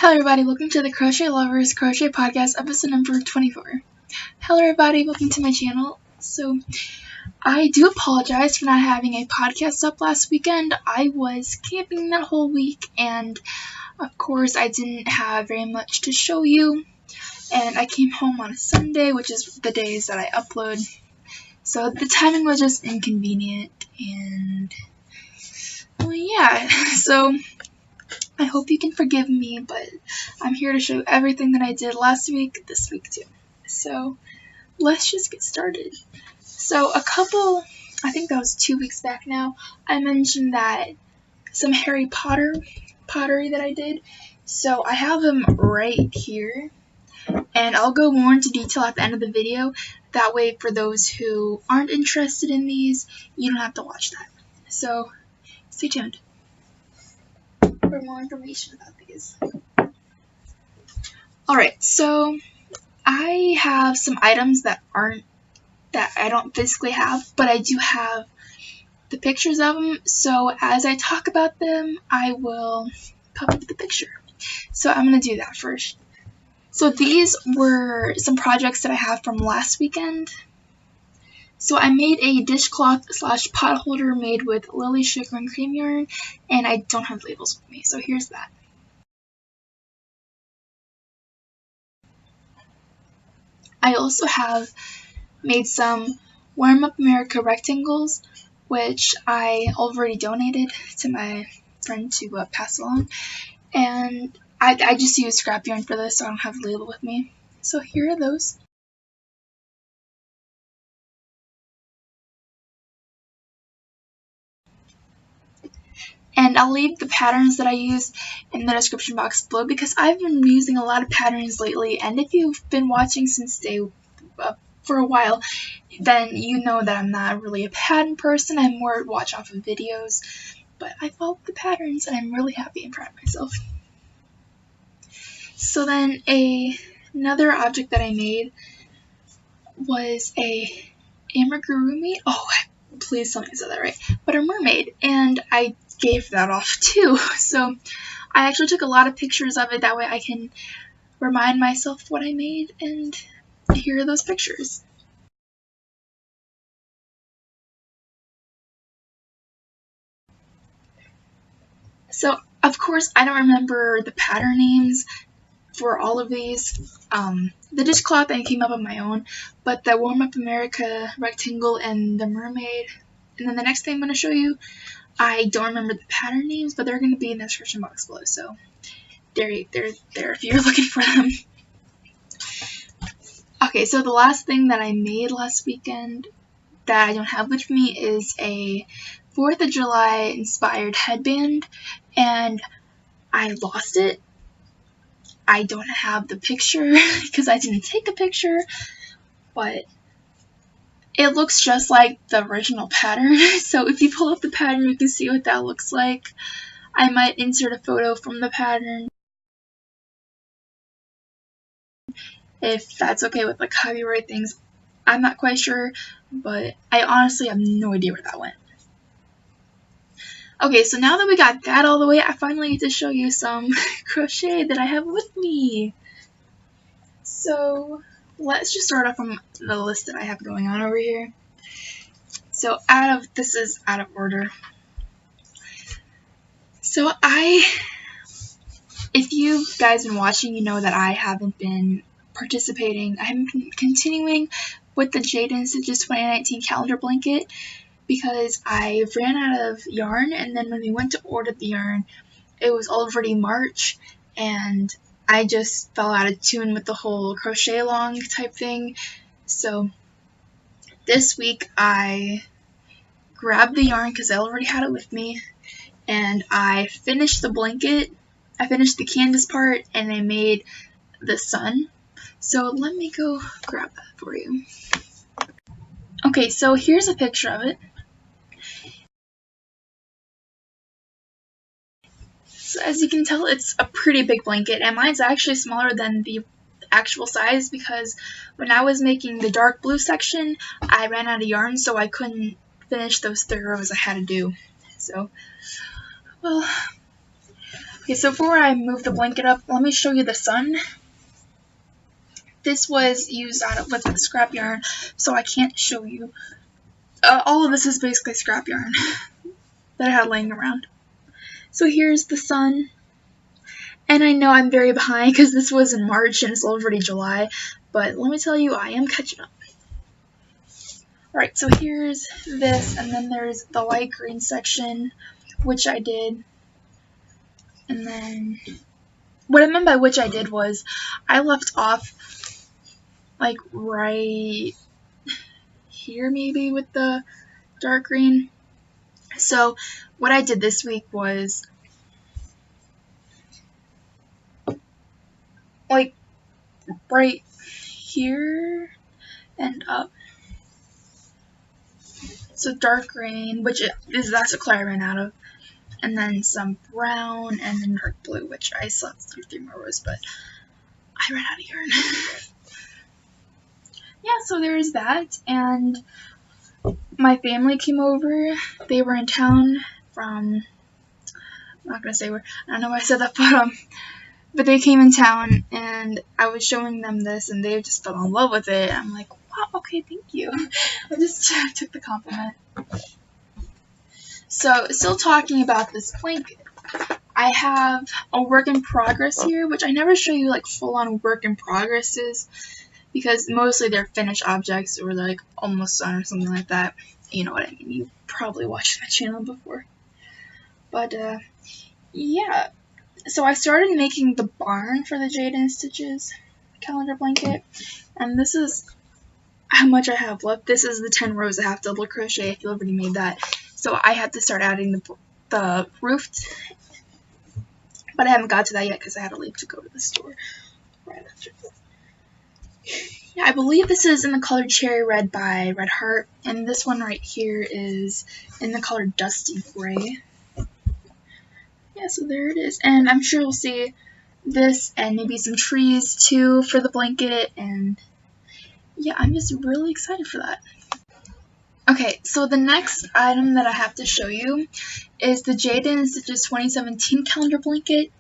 Hello everybody, welcome to the Crochet Lovers Crochet Podcast, episode number 24. Hello everybody, welcome to my channel. So, I do apologize for not having a podcast up last weekend. I was camping that whole week, and of course I didn't have very much to show you. And I came home on a Sunday, which is the days that I upload. So the timing was just inconvenient, and well, yeah, so I hope you can forgive me, but I'm here to show everything that I did last week, this week too. So let's just get started. So I think that was 2 weeks back now, I mentioned that some Harry Potter pottery that I did. So I have them right here, and I'll go more into detail at the end of the video. That way, for those who aren't interested in these, you don't have to watch that. So stay tuned for more information about these. Alright, so I have some items that I don't physically have, but I do have the pictures of them. So as I talk about them, I will pop up the picture. So I'm going to do that first. So these were some projects that I have from last weekend. So I made a dishcloth / pot holder made with lily sugar and cream yarn, and I don't have labels with me, so here's that. I also have made some Warm Up America rectangles, which I already donated to my friend to pass along, and I just used scrap yarn for this, so I don't have the label with me. So here are those. And I'll leave the patterns that I use in the description box below, because I've been using a lot of patterns lately, and if you've been watching since for a while, then you know that I'm not really a pattern person. I'm more watch off of videos, but I followed the patterns and I'm really happy and proud of myself. So then another object that I made was a amigurumi. Oh, please tell me I said that right. But a mermaid, and I gave that off too. So I actually took a lot of pictures of it, that way I can remind myself what I made, and here are those pictures. So of course I don't remember the pattern names for all of these. The dishcloth I came up on my own, but the Warm Up America rectangle and the mermaid, and then the next thing I'm going to show you, I don't remember the pattern names, but they're going to be in the description box below, so they're there if you're looking for them. Okay, so the last thing that I made last weekend that I don't have with me is a 4th of July inspired headband, and I lost it. I don't have the picture because I didn't take a picture, but it looks just like the original pattern. So if you pull up the pattern, you can see what that looks like. I might insert a photo from the pattern if that's okay with like copyright things. I'm not quite sure, but I honestly have no idea where that went. Okay, so now that we got that all the way, I finally get to show you some crochet that I have with me. So let's just start off from the list that I have going on over here. So this is out of order. So if you guys been watching, you know that I haven't been participating. I'm continuing with the Jayda InStitches 2019 calendar blanket because I ran out of yarn, and then when we went to order the yarn, it was already March, and I just fell out of tune with the whole crochet along type thing. So this week I grabbed the yarn because I already had it with me, and I finished the blanket. I finished the canvas part, and I made the sun. So let me go grab that for you. Okay, so here's a picture of it. So as you can tell, it's a pretty big blanket, and mine's actually smaller than the actual size because when I was making the dark blue section, I ran out of yarn, so I couldn't finish those 3 rows I had to do. So, well, Okay, so before I move the blanket up, let me show you the sun. This was used out of with scrap yarn, so I can't show you. All of this is basically scrap yarn that I had laying around. So here's the sun. And I know I'm very behind because this was in March and it's already July, but let me tell you, I am catching up. Alright, so here's this, and then there's the light green section, which I did. And then, what I meant by which I did was, I left off, like, right here maybe with the dark green. So, what I did this week was, like, right here and up. So dark green, that's a color I ran out of, and then some brown, and then dark blue, which I still have to do 3 more rows, but I ran out of yarn. Yeah, so there's that, and my family came over. They were in town from, I'm not gonna say where, I don't know why I said that, but they came in town, and I was showing them this, and they just fell in love with it. I'm like, wow, okay, thank you. I just took the compliment. So, still talking about this blanket, I have a work in progress here, which I never show you like full-on work in progresses, because mostly they're finished objects or they're like almost done or something like that. You know what I mean? You probably watched my channel before. But, yeah. So I started making the barn for the Jayda InStitches calendar blanket, and this is how much I have left. This is the 10 rows I have to double crochet if you already made that. So I have to start adding the roof, but I haven't got to that yet because I had to leave to go to the store right after. Yeah, I believe this is in the color Cherry Red by Red Heart, and this one right here is in the color Dusty Gray. Yeah, so there it is, and I'm sure you'll see this and maybe some trees too for the blanket, and yeah, I'm just really excited for that. Okay, so the next item that I have to show you is the Jayda InStitches 2017 calendar blanket,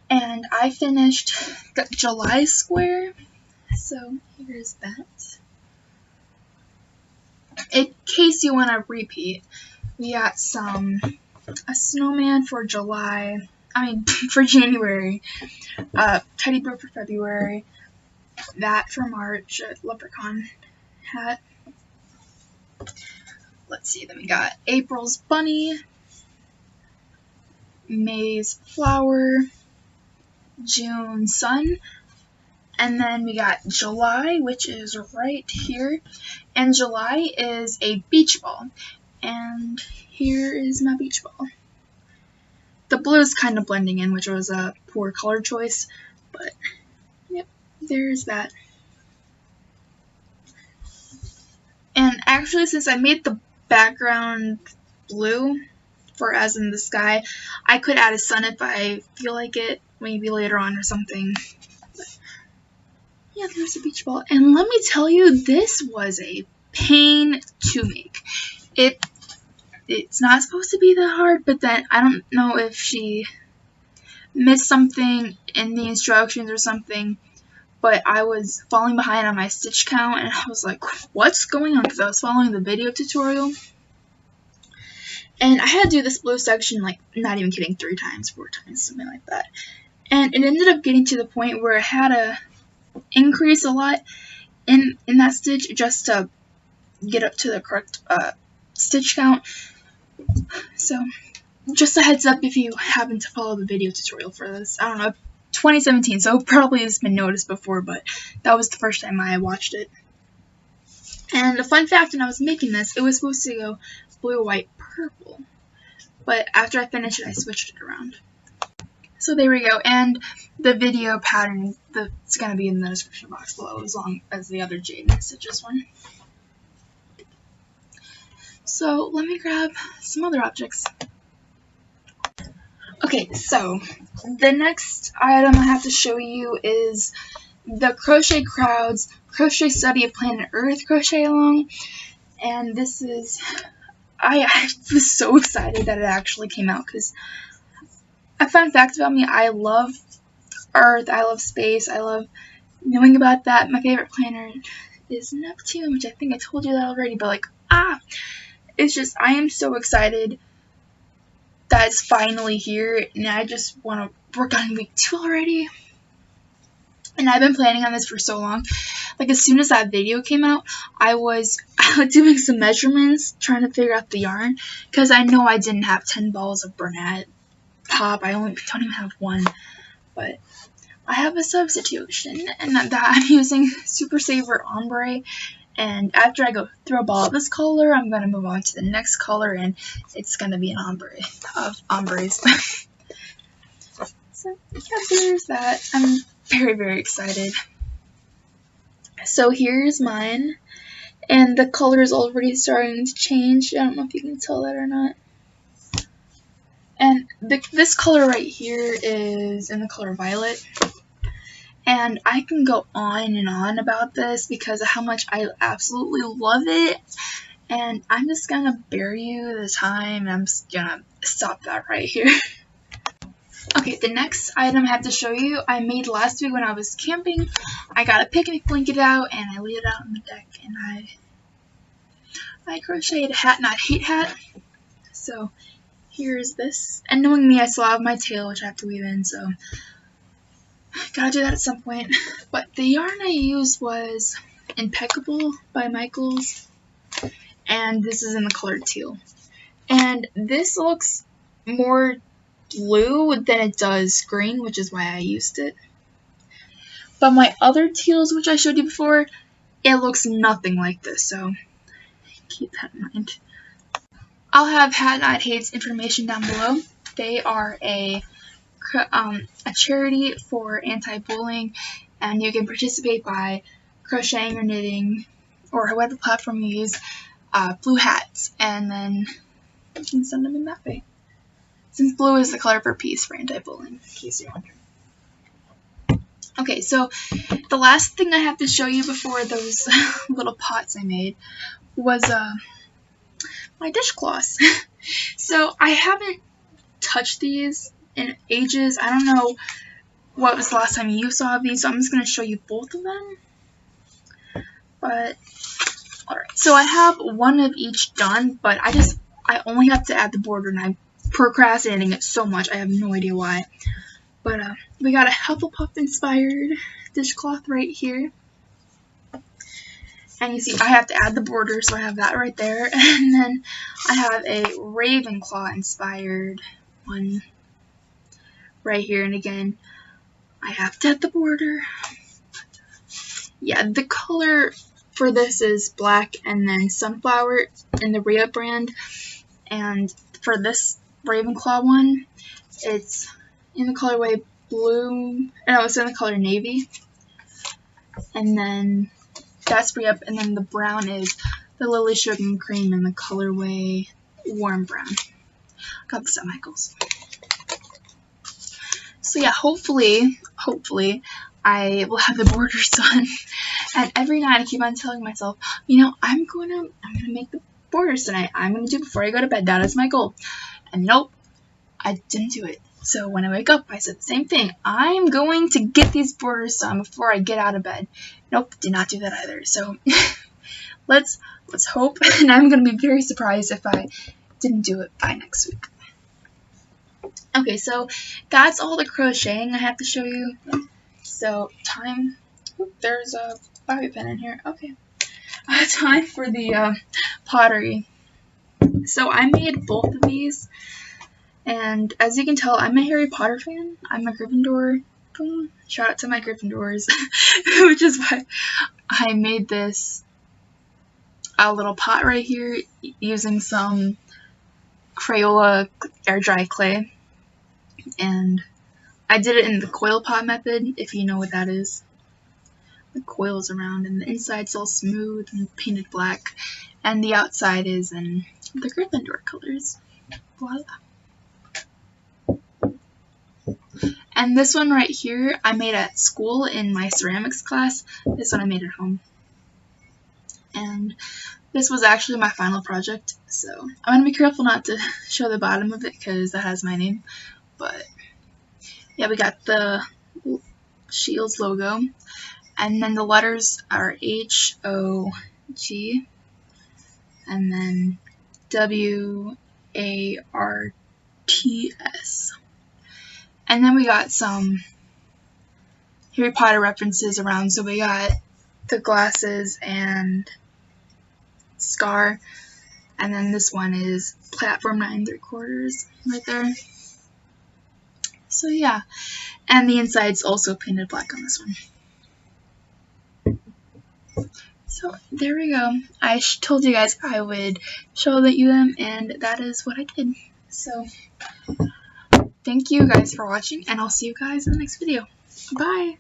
and I finished the July square, so here's that. In case you want to repeat, we got a snowman for for January, teddy bear for February, that for March, a leprechaun hat. Let's see, then we got April's bunny, May's flower, June sun, and then we got July, which is right here, and July is a beach ball, and here is my beach ball. The blue is kind of blending in, which was a poor color choice, but yep, there's that. And actually, since I made the background blue for as in the sky, I could add a sun if I feel like it, maybe later on or something. But yeah, there's a beach ball. And let me tell you, this was a pain to make. It's not supposed to be that hard, but then I don't know if she missed something in the instructions or something, but I was falling behind on my stitch count, and I was like, what's going on? Because I was following the video tutorial. And I had to do this blue section, like, not even kidding, 3 times, 4 times, something like that. And it ended up getting to the point where I had to increase a lot in that stitch just to get up to the correct stitch count. So, just a heads up if you happen to follow the video tutorial for this. I don't know, 2017, so probably it's been noticed before, but that was the first time I watched it. And a fun fact, when I was making this, it was supposed to go blue, white, purple, but after I finished it, I switched it around. So there we go, and the video pattern that's going to be in the description box below, as long as the other Jayda InStitches one. So let me grab some other objects. Okay, so the next item I have to show you is the Crochet Crowd's Crochet Study of Planet Earth crochet along, and this is, I was so excited that it actually came out, because A fun fact about me, I love Earth, I love space, I love knowing about that. My favorite planet is Neptune, which I think I told you that already, but like, it's just, I am so excited that it's finally here, and I just want to work on week 2 already. And I've been planning on this for so long. Like, as soon as that video came out, I was doing some measurements, trying to figure out the yarn, because I know I didn't have 10 balls of Bernat pop. I only don't even have 1, but I have a substitution, and that I'm using Super Saver Ombre. And after I go through a ball of this color, I'm going to move on to the next color, and it's going to be an ombre of ombres. So, yeah, there's that. I'm very, very excited. So here's mine, and the color is already starting to change. I don't know if you can tell that or not. And this color right here is in the color Violet. And I can go on and on about this because of how much I absolutely love it. And I'm just going to bear you the time. I'm just going to stop that right here. Okay, the next item I have to show you, I made last week when I was camping. I got a picnic blanket out and I laid it out on the deck. And I crocheted a hat, not hate hat. So here's this. And knowing me, I still have my tail, which I have to weave in. So gotta do that at some point. But the yarn I used was Impeccable by Michaels, and this is in the color teal. And this looks more blue than it does green, which is why I used it. But my other teals, which I showed you before, it looks nothing like this, so keep that in mind. I'll have Hat Not Hate's information down below. They are a charity for anti-bullying, and you can participate by crocheting or knitting or whatever platform you use blue hats, and then you can send them in that way, since blue is the color for peace for anti-bullying, in case you're wondering. Okay, so the last thing I have to show you before those little pots I made was my dishcloths. So I haven't touched these in ages. I don't know what was the last time you saw these, so I'm just going to show you both of them. But, alright, so I have one of each done, but I only have to add the border, and I'm procrastinating it so much, I have no idea why. But, we got a Hufflepuff inspired dishcloth right here. And you see, I have to add the border, so I have that right there. And then I have a Ravenclaw inspired one right here. And again, I have to add the border. Yeah, the color for this is black and then sunflower in the Rhea brand. And for this Ravenclaw one, it's in the colorway blue. No, it's in the color navy. And then that's Rhea, and then the brown is the Lily Sugar and Cream in the colorway warm brown. Got this at Michael's. So yeah, hopefully, I will have the borders done. And every night I keep on telling myself, you know, I'm gonna make the borders tonight. I'm gonna do it before I go to bed. That is my goal. And nope, I didn't do it. So when I wake up, I said the same thing. I'm going to get these borders done before I get out of bed. Nope, did not do that either. So let's hope. And I'm gonna be very surprised if I didn't do it by next week. Okay, so that's all the crocheting I have to show you. So time. Oop, there's a bobby pin in here. Okay. Time for the pottery. So I made both of these, and as you can tell, I'm a Harry Potter fan. I'm a Gryffindor. Boom. Shout out to my Gryffindors, which is why I made this little pot right here using some Crayola air dry clay, and I did it in the coil pot method, if you know what that is. The coils around, and the inside's all smooth and painted black, and the outside is in the Gryffindor colors. Voila. And this one right here, I made at school in my ceramics class. This one I made at home. And this was actually my final project, so I'm going to be careful not to show the bottom of it because that has my name. But yeah, we got the Shields logo, and then the letters are H-O-G, and then W-A-R-T-S. And then we got some Harry Potter references around, so we got the glasses and scar, and then this one is platform 9 3/4 right there. So yeah, and the inside's also painted black on this one. So there we go. I told you guys I would show you them, and that is what I did. So thank you guys for watching, and I'll see you guys in the next video. Bye!